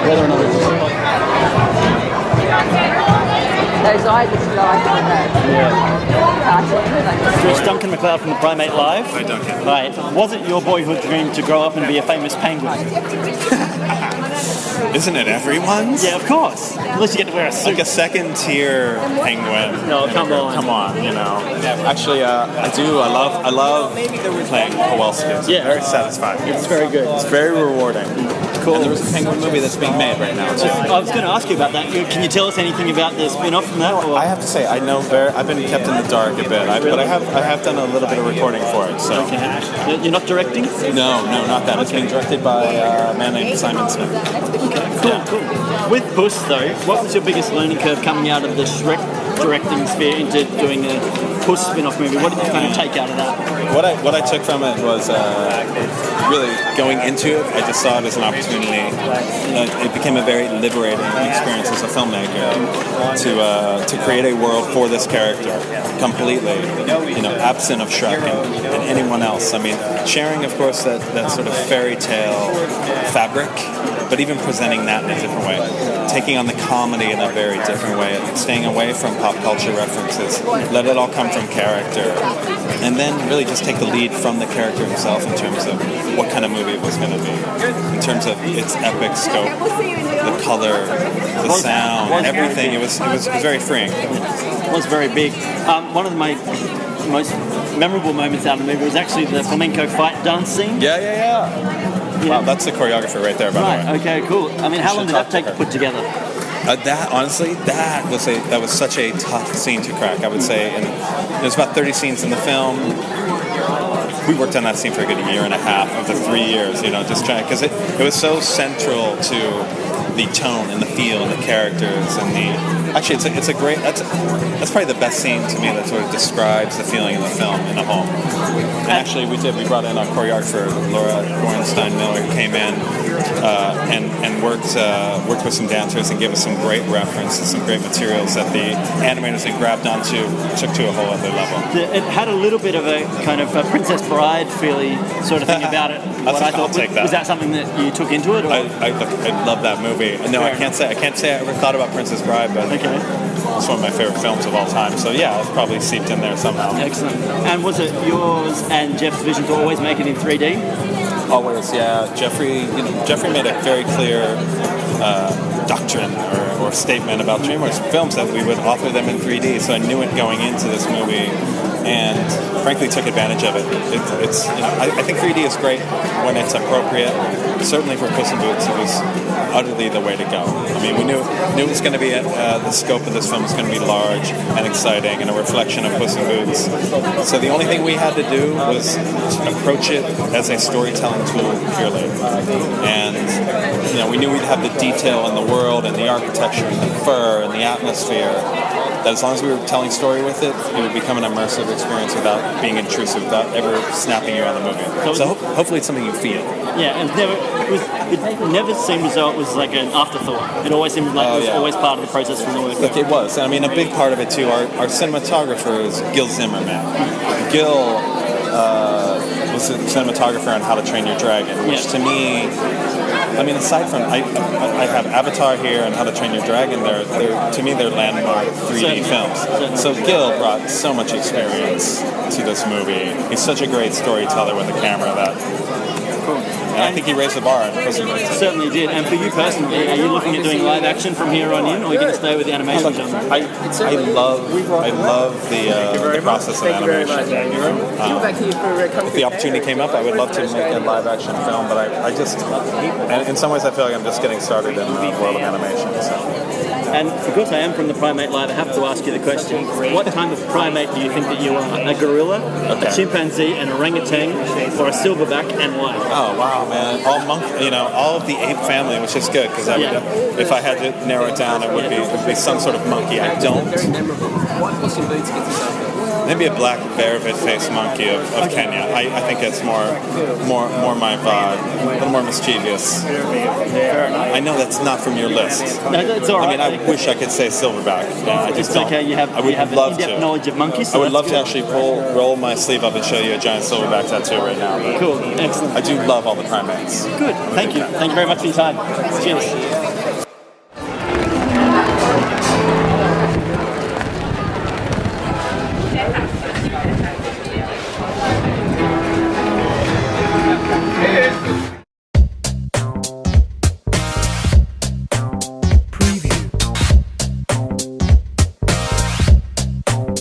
whether or not it's Those eyes are like So it's Duncan MacLeod from the Primate Live. Hi, Duncan. Right. Was it your boyhood dream to grow up and be a famous penguin? Isn't it everyone's? Yeah, of course. Unless you get to wear a suit. Like a second-tier penguin. No, come on. Come on, you know. Actually, I do. I love playing Kowalski. It's very satisfying. It's very good. It's very rewarding. Cool. And there's a penguin movie that's being made right now, too. I was going to ask you about that. Can you tell us anything about the spin-off from that? Or? I have to say, I know I've been kept in the dark a bit, but I have done a little bit of recording for it. So. Okay. You're not directing? No, not that. It's being directed by a man named Simon Smith. Okay, cool. With Puss, though, what was your biggest learning curve coming out of the Shrek directing sphere into doing a Puss spin-off movie? What did you kind of take out of that? What I took from it was really going into it. I just saw it as an opportunity. It became a very liberating experience as a filmmaker to create a world for this character completely, absent of Shrek and anyone else. I mean, sharing, of course, that sort of fairy tale fabric, but even presenting that in a different way, taking on the comedy in a very different way, staying away from pop culture references, let it all come from character, and then really just take the lead from the character himself in terms of what kind of movie it was going to be, in terms of its epic scope, the color, the sound, everything. It was very freeing. It was very big. One of my most memorable moments out of the movie was actually the flamenco fight dance scene. Yeah. Wow, that's the choreographer right there, by the way. Right. Okay. Cool. I mean, how long did that take to put together? That was such a tough scene to crack. I would say, and there's about 30 scenes in the film. We worked on that scene for a good year and a half of the 3 years, just trying, because it was so central to the tone and the feel and the characters and it's a great, that's probably the best scene to me that sort of describes the feeling of the film in a whole. And actually we brought in our choreographer Laura Gorenstein Miller, who came in and worked with some dancers and gave us some great references, some great materials that the animators had grabbed onto, took to a whole other level. It had a little bit of a kind of a Princess Bride feely sort of thing about it. I'll take that. Was that something that you took into it? Or? I love that movie. No, I can't say I ever thought about Princess Bride, but it's one of my favorite films of all time. So yeah, it's probably seeped in there somehow. Excellent. And was it yours and Jeff's vision to always make it in 3D? Always, yeah. Jeffrey made a very clear doctrine or statement about DreamWorks films that we would offer them in 3D. So I knew it going into this movie, and frankly took advantage of it. I think 3D is great when it's appropriate. Certainly for Puss in Boots, it was utterly the way to go. I mean, we knew it was going to be the scope of this film was going to be large and exciting and a reflection of Puss in Boots. So the only thing we had to do was approach it as a storytelling tool purely. And we knew we'd have the detail in the world and the architecture and the fur and the atmosphere. That as long as we were telling story with it, it would become an immersive experience without being intrusive, without ever snapping you out of the movie. So hopefully it's something you feel. Yeah, and it never seemed as though it was like an afterthought. It always seemed like it was always part of the process from the work. Look, it was. I mean, a big part of it too, our cinematographer is Gil Zimmerman. Gil was a cinematographer on How to Train Your Dragon, which to me, I mean, aside from I have Avatar here and How to Train Your Dragon, to me they're landmark 3D films. So Gil brought so much experience to this movie. He's such a great storyteller with a camera that. And I think he raised the bar on Puss in Boots. Certainly did. And for you personally, are you looking at doing live action from here on in, or are you going to stay with the animation genre? I love the process of animation. If the opportunity came up, I would love to make a live action film, but I just, and in some ways, I feel like I'm just getting started in the world of animation. So. And because I am from the Primate Live, I have to ask you the question: what kind of primate do you think that you are? A gorilla, a chimpanzee, an orangutan, or a silverback, and why? Oh wow, man! All of the ape family, which is good because if I had to narrow it down, it would be some sort of monkey. I don't. Maybe a black rabbit-faced monkey of Kenya. I think it's more my vibe, a little more mischievous. I know that's not from your list. No, that's all right. I mean, I wish I could say silverback. I just don't. Okay, you have an in-depth knowledge of monkeys. So I would love to actually roll my sleeve up and show you a giant silverback tattoo right now. Cool, excellent. I do love all the primates. Good, thank you. Thank you very much for your time. Cheers.